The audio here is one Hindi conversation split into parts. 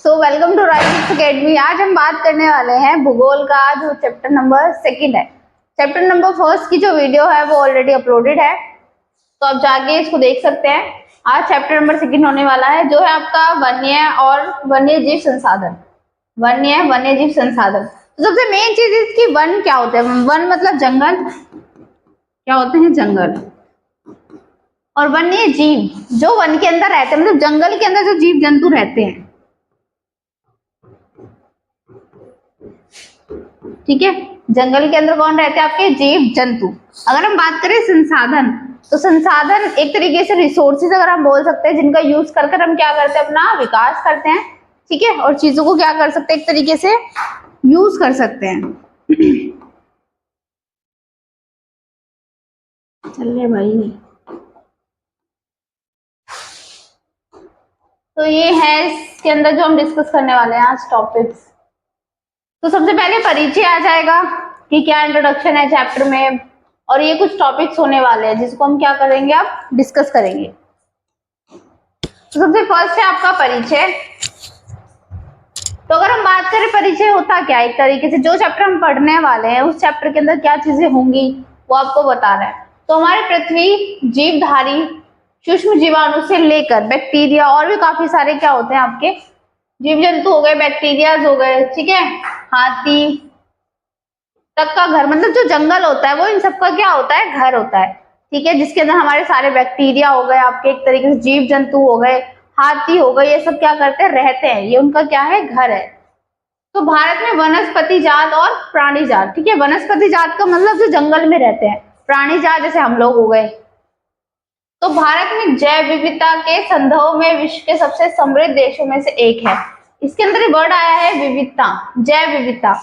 So welcome to Right Academy. आज हम बात करने वाले हैं भूगोल का, जो चैप्टर नंबर 2 है। चैप्टर नंबर 1 की जो वीडियो है वो ऑलरेडी अपलोडेड है, तो आप जाके इसको देख सकते हैं। आज चैप्टर नंबर 2 होने वाला है, जो है आपका वन्य और वन्य जीव संसाधन। वन्य जीव संसाधन, तो सबसे मेन चीज इसकी वन क्या होते हैं। वन मतलब जंगल, क्या होते हैं जंगल। और वन्य जीव जो वन के अंदर रहते हैं, मतलब जंगल के अंदर जो जीव जंतु रहते हैं, ठीक है। जंगल के अंदर कौन रहते हैं? आपके जीव जंतु। अगर हम बात करें संसाधन, तो संसाधन एक तरीके से रिसोर्सेज अगर हम बोल सकते हैं, जिनका यूज कर हम क्या करते हैं, अपना विकास करते हैं, ठीक है। और चीजों को क्या कर सकते हैं, एक तरीके से यूज कर सकते हैं। चलिए भाई, तो ये है इसके अंदर जो हम डिस्कस करने वाले हैं आज टॉपिक्स। तो सबसे पहले परिचय आ जाएगा कि क्या इंट्रोडक्शन है चैप्टर में, और ये कुछ टॉपिक्स होने वाले हैं जिसको हम क्या करेंगे, अब डिस्कस करेंगे। तो सबसे फर्स्ट है आपका परिचय। तो अगर हम बात करें परिचय होता क्या, एक तरीके से जो चैप्टर हम पढ़ने वाले हैं उस चैप्टर के अंदर क्या चीजें होंगी वो आपको बता रहा है। तो हमारे पृथ्वी, जीवधारी, सूक्ष्म जीवाणु से लेकर बैक्टीरिया और भी काफी सारे क्या होते हैं आपके जीव जंतु हो गए, बैक्टीरियाज हो गए, ठीक है, हाथी तक का घर, मतलब जो जंगल होता है वो इन सबका क्या होता है, घर होता है, ठीक है। जिसके अंदर हमारे सारे बैक्टीरिया हो गए, आपके एक तरीके से जीव जंतु हो गए, हाथी हो गए, ये सब क्या करते हैं, रहते हैं, ये उनका क्या है, घर है। तो भारत में वनस्पति जात और प्राणी जात, ठीक है। वनस्पति जात का मतलब जो जंगल में रहते हैं, प्राणी जात जैसे हम लोग हो गए। तो भारत में जैव विविधता के संदर्भ में विश्व के सबसे समृद्ध देशों में से एक है। इसके अंदर वर्ड आया है विविधता, जैव विविधता।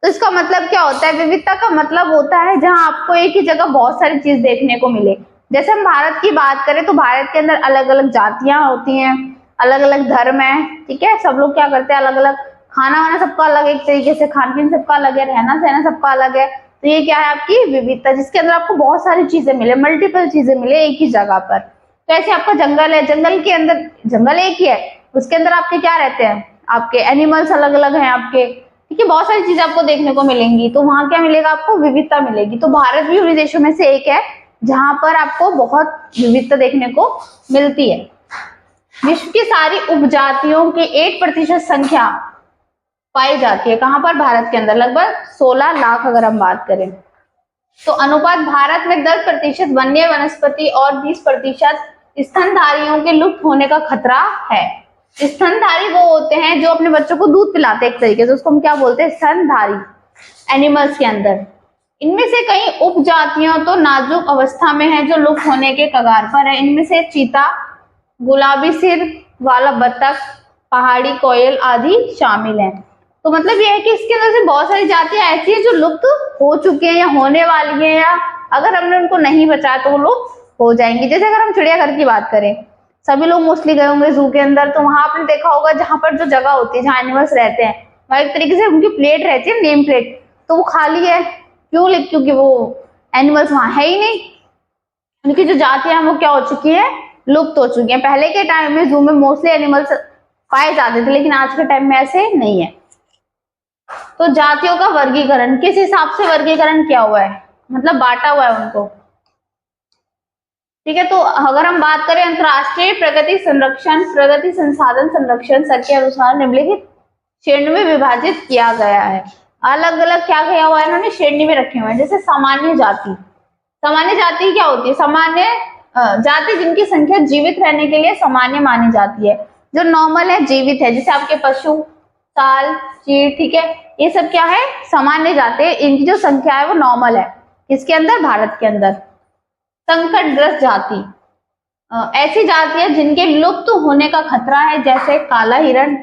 तो इसका मतलब क्या होता है, विविधता का मतलब होता है जहां आपको एक ही जगह बहुत सारी चीज देखने को मिले। जैसे हम भारत की बात करें तो भारत के अंदर अलग अलग जातियां होती हैं, अलग अलग धर्म है, ठीक है। सब लोग क्या करते हैं, अलग अलग खाना वाना सबका अलग, एक तरीके से खान पीन सबका अलग है, रहना सहना सबका अलग है। तो ये क्या है, आपकी विविधता, जिसके अंदर आपको बहुत सारी चीजें मिले, मल्टीपल चीजें मिले एक ही जगह पर। तो ऐसे आपका जंगल है, जंगल के अंदर जंगल एक ही है, उसके अंदर आपके क्या रहते हैं, आपके एनिमल्स अलग अलग हैं आपके, ठीक है। बहुत सारी चीजें आपको देखने को मिलेंगी, तो वहां क्या मिलेगा, आपको विविधता मिलेगी। तो भारत भी उन देशों में से एक है जहां पर आपको बहुत विविधता देखने को मिलती है। विश्व की सारी उपजातियों की 8% संख्या पाई जाती है, कहां पर, भारत के अंदर, लगभग 16 लाख अगर हम बात करें। तो अनुपात भारत में 10% वन्य वनस्पति और 20% स्तनधारियों के लुप्त होने का खतरा है। स्तनधारी वो होते हैं जो अपने बच्चों को दूध पिलाते हैं, एक तरीके से उसको हम क्या बोलते हैं, स्तनधारी एनिमल्स के अंदर। इनमें से कई उपजातियां तो नाजुक अवस्था में है जो लुप्त होने के कगार पर है। इनमें से चीता, गुलाबी सिर वाला बतख, पहाड़ी कोयल आदि शामिल हैं। तो मतलब ये है कि इसके अंदर से बहुत सारी जातियां ऐसी हैं जो लुप्त हो चुकी हैं या होने वाली हैं, या अगर हमने उनको नहीं बचाया तो वो लोग हो जाएंगी। जैसे अगर हम चिड़ियाघर की बात करें, सभी लोग मोस्टली गए होंगे जू के अंदर, तो वहां आपने देखा होगा जहां पर जो जगह होती है जहां एनिमल्स रहते हैं, वहां एक तरीके से उनकी प्लेट रहती है, नेम प्लेट, तो वो खाली है। क्यों? क्योंकि वो एनिमल्स वहां है ही नहीं, उनकी जो जातियां वो क्या हो चुकी है, लुप्त हो चुकी है। पहले के टाइम में जू में मोस्टली एनिमल्स पाए जाते थे, लेकिन आज के टाइम में ऐसे नहीं है। तो जातियों का वर्गीकरण किस हिसाब से वर्गीकरण किया हुआ है, मतलब बांटा हुआ है उनको, ठीक है। तो अगर हम बात करें अंतरराष्ट्रीय प्रगति संरक्षण प्रगति संसाधन संरक्षण संघ के अनुसार निम्नलिखित श्रेणी में विभाजित किया गया है। अलग अलग क्या किया हुआ है इन्होंने, श्रेणी में रखे हुए हैं। जैसे सामान्य जाति, सामान्य जाति क्या होती है, सामान्य जाति जिनकी संख्या जीवित रहने के लिए सामान्य मानी जाती है, जो नॉर्मल है, जीवित है, जैसे आपके पशु, साल, चीड़, ठीक है, ये सब क्या है, सामान्य जाति, इनकी जो संख्या है वो नॉर्मल है। इसके अंदर, भारत के अंदर। संकटग्रस्त जाति, ऐसी जातियां जिनके लुप्त होने का खतरा है, जैसे काला हिरण,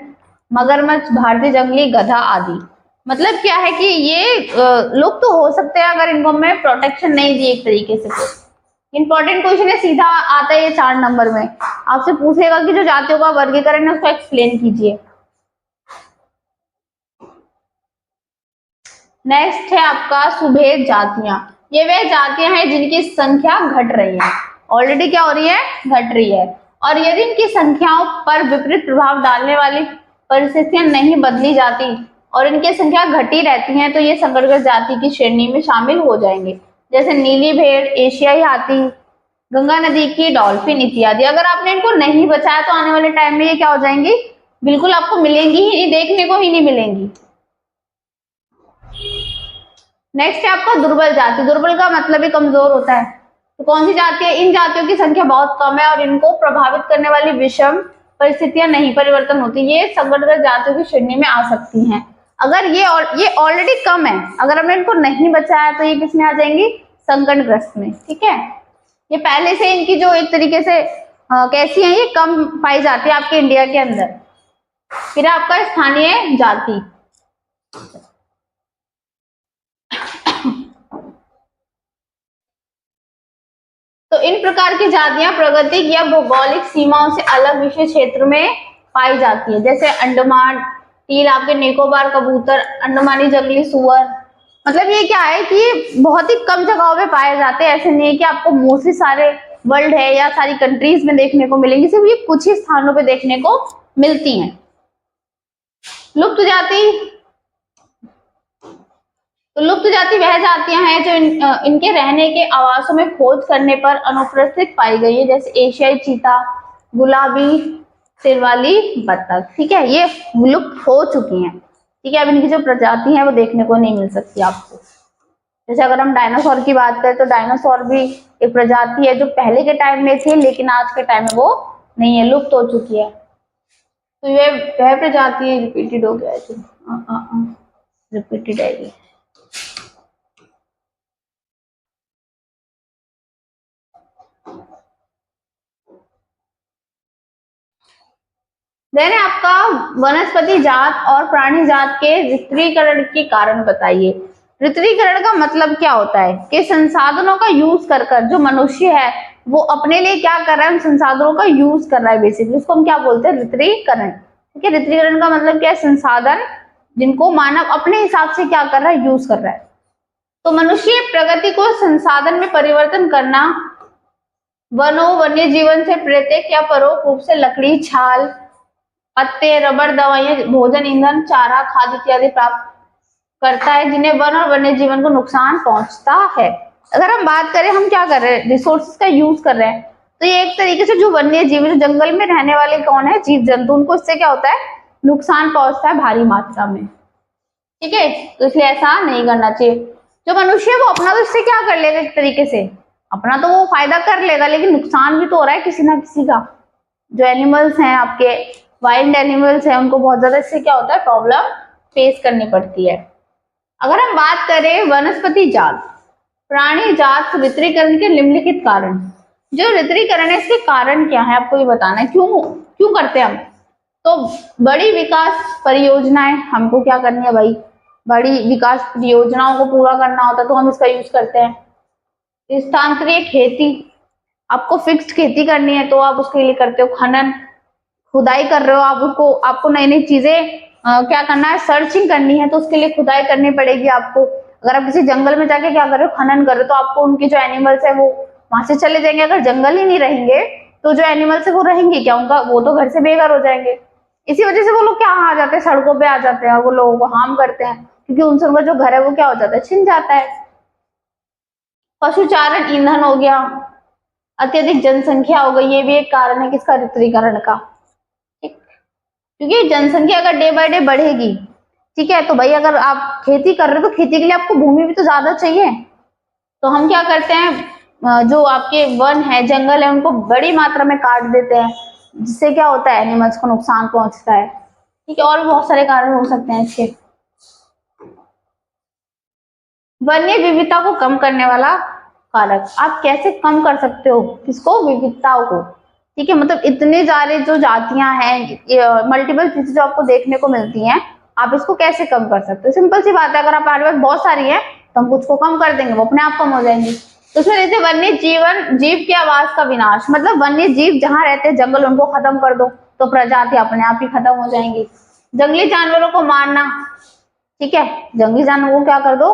मगरमच्छ, भारतीय जंगली गधा आदि। मतलब क्या है कि ये लुप्त हो सकते हैं अगर इनको मैं प्रोटेक्शन नहीं दी एक तरीके से। इंपॉर्टेंट क्वेश्चन है, सीधा आता है ये 4 नंबर में, आपसे पूछेगा कि जो जातियों का वर्गीकरण है उसको एक्सप्लेन कीजिए। नेक्स्ट है आपका सुभेद जातियां। ये वे जातियां हैं जिनकी संख्या घट रही है, ऑलरेडी क्या हो रही है, घट रही है। और यदि इनकी संख्याओं पर विपरीत प्रभाव डालने वाली परिस्थितियां नहीं बदली जाती और इनकी संख्या घटी रहती है तो ये संकटग्रस्त जाति की श्रेणी में शामिल हो जाएंगे, जैसे नीली भेड़, एशियाई हाथी, गंगा नदी की डॉल्फिन इत्यादि। अगर आपने इनको नहीं बचाया तो आने वाले टाइम में ये क्या हो जाएंगी, बिल्कुल आपको मिलेंगी ही नहीं, देखने को ही नहीं मिलेंगी। नेक्स्ट है आपका दुर्बल जाति। दुर्बल का मतलब ही कमजोर होता है। तो कौन सी जाति है, इन जातियों की संख्या बहुत कम है और इनको प्रभावित करने वाली विषम परिस्थितियां नहीं परिवर्तन होती, ये संकटग्रस्त जातियों की श्रेणी में आ सकती हैं। अगर ये ऑलरेडी कम है, अगर हमने इनको नहीं बचाया तो ये किसमें आ जाएंगी, संकटग्रस्त में। ठीक है, ये पहले से इनकी जो एक तरीके से कैसी है, ये कम पाई जाती है आपके इंडिया के अंदर। फिर आपका स्थानीय जाति। तो इन प्रकार की जातियां प्राकृतिक या भौगोलिक सीमाओं से अलग विशेष क्षेत्र में पाई जाती है, जैसे अंडमान टील, आपके निकोबार कबूतर, अंडमानी जंगली सुअर। मतलब ये क्या है कि ये बहुत ही कम जगहों पे पाए जाते हैं, ऐसे नहीं है कि आपको मोस्टली सारे वर्ल्ड है या सारी कंट्रीज में देखने को मिलेंगी, सिर्फ ये कुछ ही स्थानों पे देखने को मिलती हैं। लुप्त जाति। तो लुप्त जाति वह जातियां हैं जो इनके रहने के आवासों में खोज करने पर अनुपस्थित पाई गई है, जैसे एशियाई चीता, गुलाबी सिर वाली बत्तख। ठीक है, ये विलुप्त हो चुकी हैं। ठीक है, अब इनकी जो प्रजाति है वो देखने को नहीं मिल सकती आपको। जैसे अगर हम डायनासोर की बात करें तो डायनासोर भी एक प्रजाति है जो पहले के टाइम में थी लेकिन आज के टाइम में वो नहीं है, लुप्त हो चुकी है। तो ये वह प्रजाति रिपीटेड हो गया है, रिपीटेड है ये। देन आपका वनस्पति जात और प्राणी जात के वितरीकरण के कारण बताइए। वितरीकरण का मतलब क्या होता है कि संसाधनों का यूज कर कर जो मनुष्य है वो अपने लिए क्या कर रहा है, उन संसाधनों का यूज कर रहा है बेसिकली, उसको हम क्या बोलते हैं, वितरीकरण। ठीक है, वितरीकरण का मतलब क्या है, संसाधन जिनको मानव अपने हिसाब से क्या कर रहा है, यूज कर रहा है। तो मनुष्य प्रगति को संसाधन में परिवर्तन करना, वनों वन्य जीवन से प्रत्येक या परोक्ष रूप से लकड़ी, छाल, पत्ते, रबड़, दवाइयां, भोजन, ईंधन, चारा, खाद्य इत्यादि प्राप्त करता है जिन्हें वन और वन्य जीवन को नुकसान पहुंचता है। अगर हम बात करें, हम क्या कर रहे हैं, रिसोर्सेज का यूज कर रहे हैं, तो ये एक तरीके से जो वन्य जीव, जो जंगल में रहने वाले कौन है, जीव जंतु, उनको इससे क्या होता है, नुकसान पहुंचता है भारी मात्रा में। ठीक है, तो इसलिए ऐसा नहीं करना चाहिए। जो मनुष्य है वो अपना तो इससे क्या कर लेगा, एक तरीके से अपना तो वो फायदा कर लेगा लेकिन नुकसान भी तो हो रहा है किसी ना किसी का। जो एनिमल्स हैं आपके, वाइल्ड एनिमल्स हैं, उनको बहुत ज्यादा इससे क्या होता है, प्रॉब्लम फेस करनी पड़ती है। अगर हम बात करें वनस्पति जात प्राणी जात वितरीकरण के निम्नलिखित कारण, जो वितरीकरण है इसके कारण क्या है आपको ये बताना है, क्यों क्यों करते हैं हम। तो बड़ी विकास परियोजनाएं, हमको क्या करनी है भाई, बड़ी विकास परियोजनाओं को पूरा करना होता है तो हम इसका यूज करते हैं। स्थानांतरीय खेती, आपको फिक्स्ड खेती करनी है तो आप उसके लिए करते हो। खनन, खुदाई कर रहे हो आप, उसको आपको नई नई चीजें क्या करना है, सर्चिंग करनी है तो उसके लिए खुदाई करनी पड़ेगी आपको। अगर आप किसी जंगल में जाके क्या कर रहे हो, खनन कर रहे हो, तो आपको उनके जो एनिमल्स है वो वहां से चले जाएंगे। अगर जंगल ही नहीं रहेंगे तो जो एनिमल्स है वो रहेंगे क्या, उनका वो तो घर से बेघर हो जाएंगे। इसी वजह से वो लोग क्या आ जाते हैं, सड़कों पे आ जाते हैं और वो लोगों को हार्म करते हैं, क्योंकि उनसे उनका जो घर है वो क्या हो जाता है, छिन जाता है। पशुचारण ईंधन हो गया, अत्यधिक जनसंख्या हो गई, ये भी एक कारण है किसका, वितरीकरण का। क्योंकि जनसंख्या अगर डे बाय डे बढ़ेगी, ठीक है, तो भाई अगर आप खेती कर रहे हो तो खेती के लिए आपको भूमि भी तो ज्यादा चाहिए। तो हम क्या करते हैं, जो आपके वन है, जंगल है, उनको बड़ी मात्रा में काट देते हैं, जिससे क्या होता है, एनिमल्स को नुकसान पहुंचता है। ठीक है, और भी बहुत सारे कारण हो सकते हैं इसके। वन्य विविधता को कम करने वाला कारक, आप कैसे कम कर सकते हो किसको, विविधताओं को। ठीक है, मतलब इतने सारे जो जातियां हैं, मल्टीपल चीजें जो आपको देखने को मिलती हैं, आप इसको कैसे कम कर सकते हो। सिंपल सी बात है, अगर हमारे पास बहुत सारी है तो हम कुछ को कम कर देंगे, वो अपने आप कम हो जाएंगी। तो उसमें जैसे वन्य जीवन जीव के आवास का विनाश, मतलब वन्य जीव जहां रहते हैं जंगल, उनको खत्म कर दो तो प्रजाति अपने आप ही खत्म हो जाएंगी। जंगली जानवरों को मारना, ठीक है, जंगली जानवरों को क्या कर दो,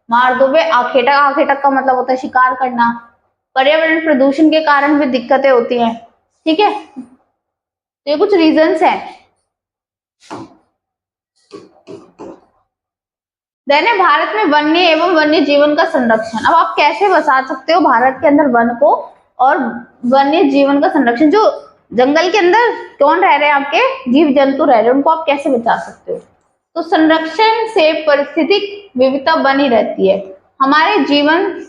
मार दो। वे आखेटक, आखेटक का मतलब होता है शिकार करना। पर्यावरण प्रदूषण के कारण भी दिक्कतें होती हैं। ठीक है, तो ये कुछ रीजंस हैं। देन है भारत में वन्य एवं वन्य जीवन का संरक्षण। अब आप कैसे बचा सकते हो भारत के अंदर वन को और वन्य जीवन का संरक्षण? जो जंगल के अंदर कौन रह रहे हैं, आपके जीव जंतु रह रहे हैं, उनको आप कैसे बचा सकते हो? तो संरक्षण से पारिस्थितिक विविधता बनी रहती है, हमारे जीवन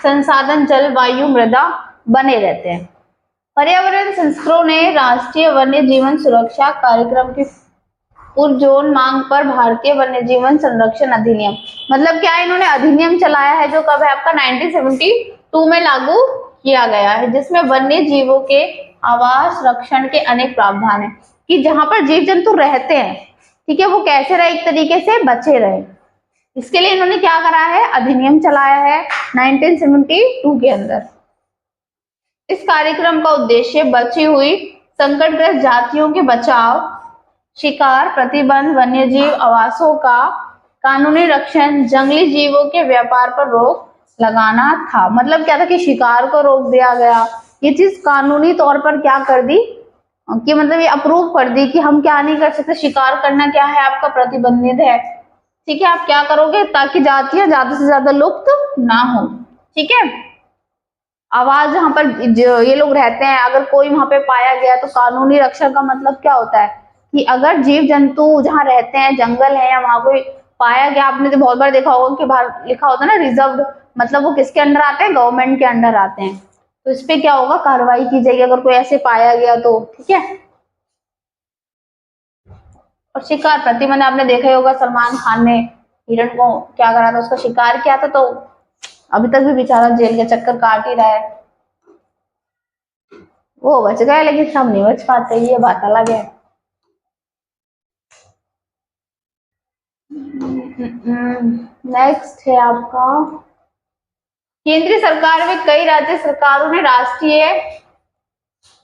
संसाधन जल वायु मृदा बने रहते हैं। पर्यावरण संस्थानों ने राष्ट्रीय वन्य जीवन सुरक्षा कार्यक्रम की पुरजोर मांग पर भारतीय वन्य जीवन संरक्षण अधिनियम, मतलब क्या इन्होंने अधिनियम चलाया है जो कब है आपका 1972 में लागू किया गया है, जिसमें वन्य जीवों के आवास रक्षण के अनेक प्रावधान है कि जहां पर जीव जंतु रहते हैं, ठीक है, वो कैसे रहे, एक तरीके से बचे रहे। इसके लिए इन्होंने क्या करा है, अधिनियम चलाया है 1972 के अंदर। इस कार्यक्रम का उद्देश्य बची हुई संकटग्रस्त जातियों के बचाव, शिकार प्रतिबंध, वन्यजीव आवासों का कानूनी रक्षण, जंगली जीवों के व्यापार पर रोक लगाना था। मतलब क्या था कि शिकार को रोक दिया गया, ये चीज कानूनी तौर पर क्या कर दी कि मतलब ये अप्रूव कर दी कि हम क्या नहीं कर सकते, शिकार करना क्या है आपका प्रतिबंधित है, ठीक है। आप क्या करोगे ताकि जातियां ज्यादा से ज्यादा लुप्त ना हो, ठीक है। आवाज जहां पर जो ये लोग रहते हैं, अगर कोई वहां पे पाया गया तो कानूनी रक्षा का मतलब क्या होता है कि अगर जीव जंतु जहां रहते हैं, जंगल है या वहां कोई पाया गया, आपने तो बहुत बार देखा होगा कि बाहर लिखा होता है ना रिजर्व, मतलब वो किसके अंडर आते हैं, गवर्नमेंट के अंडर आते हैं। तो इस पे क्या होगा, कार्रवाई की जाएगी अगर कोई ऐसे पाया गया तो, ठीक है। और शिकार प्रतिबंध, आपने देखा ही होगा सलमान खान ने हिरण को क्या करा था, उसका शिकार किया था, तो अभी तक भी बेचारा जेल के चक्कर काट ही रहा है। वो बच गए लेकिन सब नहीं बच पाते, ये बात अलग है। नेक्स्ट है आपका, केंद्रीय सरकार व कई राज्य सरकारों ने राष्ट्रीय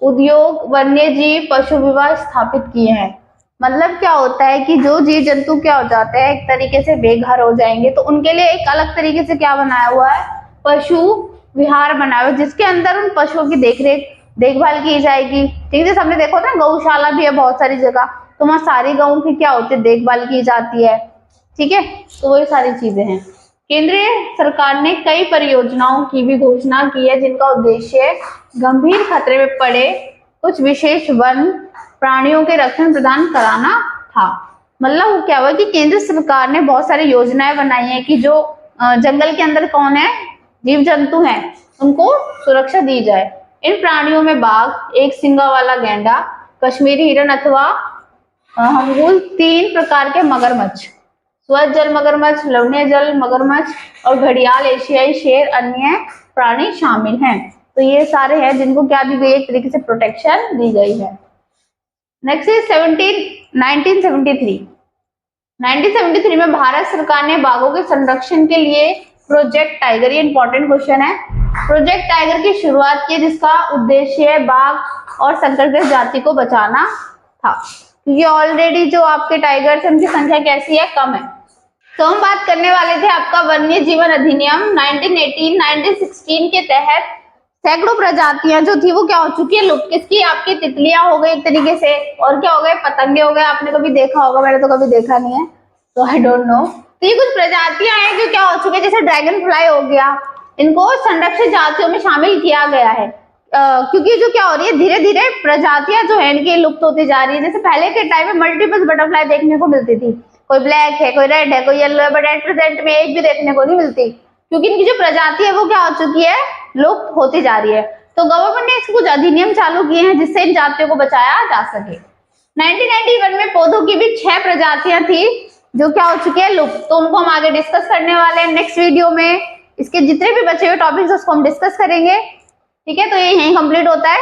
उद्योग वन्य जीव पशु विभाग स्थापित किए हैं। मतलब क्या होता है कि जो जीव जंतु क्या हो जाते हैं, एक तरीके से बेघर हो जाएंगे, तो उनके लिए एक अलग तरीके से क्या बनाया हुआ है, पशु विहार बनाया हुआ, जिसके अंदर उन पशुओं की देखभाल की जाएगी, ठीक है। हमने देखो ना गौशाला भी है बहुत सारी जगह, तो वहां सारी गऊ की क्या होती है, देखभाल की जाती है, ठीक है। तो वही सारी चीजें हैं। केंद्रीय सरकार ने कई परियोजनाओं की भी घोषणा की है जिनका उद्देश्य गंभीर खतरे में पड़े कुछ विशेष वन प्राणियों के रक्षण प्रदान कराना था। मतलब वो क्या हुआ कि केंद्र सरकार ने बहुत सारी योजनाएं बनाई है कि जो जंगल के अंदर कौन है, जीव जंतु हैं, उनको सुरक्षा दी जाए। इन प्राणियों में बाघ, एक सिंगा वाला गैंडा, कश्मीरी हिरण अथवा हंगुल, 3 प्रकार के मगरमच्छ, स्वच्छ जल मगरमच्छ, लवणीय जल मगरमच्छ और घड़ियाल, एशियाई शेर, अन्य प्राणी शामिल हैं। तो ये सारे हैं जिनको क्या दी गई, एक तरीके से प्रोटेक्शन दी गई है। नेक्स्ट इज 1973 में भारत सरकार ने बाघों के संरक्षण के लिए प्रोजेक्ट टाइगर, ये इंपॉर्टेंट क्वेश्चन है, प्रोजेक्ट टाइगर की शुरुआत की, जिसका उद्देश्य बाघ और संकटग्रस्त जाति को बचाना था, क्योंकि ऑलरेडी जो आपके टाइगर्स हैं उनकी संख्या कैसी है, कम है। तो हम बात करने वाले थे आपका वन्य जीवन अधिनियम 1916 के तहत सैकड़ों प्रजातियां जो थी वो क्या हो चुकी है, लुप्त। किसकी, आपकी तितलियां हो गई एक तरीके से, और क्या हो गए, पतंगे हो गए। आपने कभी देखा होगा, मैंने तो कभी देखा नहीं है, तो आई डोंट नो। तो ये कुछ प्रजातियां हैं जो क्या हो चुके हैं, जैसे ड्रैगन फ्लाई हो गया, इनको संरक्षित जातियों में शामिल किया गया है, क्योंकि जो क्या हो रही है, धीरे धीरे प्रजातियां जो है इनकी लुप्त होती जा रही है। जैसे पहले के टाइम में मल्टीपल बटरफ्लाई देखने को मिलती थी, कोई ब्लैक है, कोई रेड है, कोई येलो है, बट एट प्रेजेंट में एक भी देखने को नहीं मिलती, क्योंकि इनकी जो प्रजाति है वो क्या हो चुकी है, लुप्त होती जा रही है। तो गवर्नमेंट ने इसको कुछ अधिनियम चालू किए हैं जिससे इन जातियों को बचाया जा सके। 1991 में पौधों की भी 6 प्रजातियां थी जो क्या हो चुकी है, लुप्त। तो उनको हम आगे डिस्कस करने वाले हैं नेक्स्ट वीडियो में। इसके जितने भी बचे हुए टॉपिक्स उसको हम डिस्कस करेंगे, ठीक है। तो ये यहीं कंप्लीट होता है।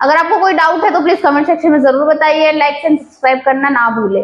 अगर आपको कोई डाउट है तो प्लीज कमेंट सेक्शन में जरूर बताइए, लाइक एंड सब्सक्राइब करना ना भूले।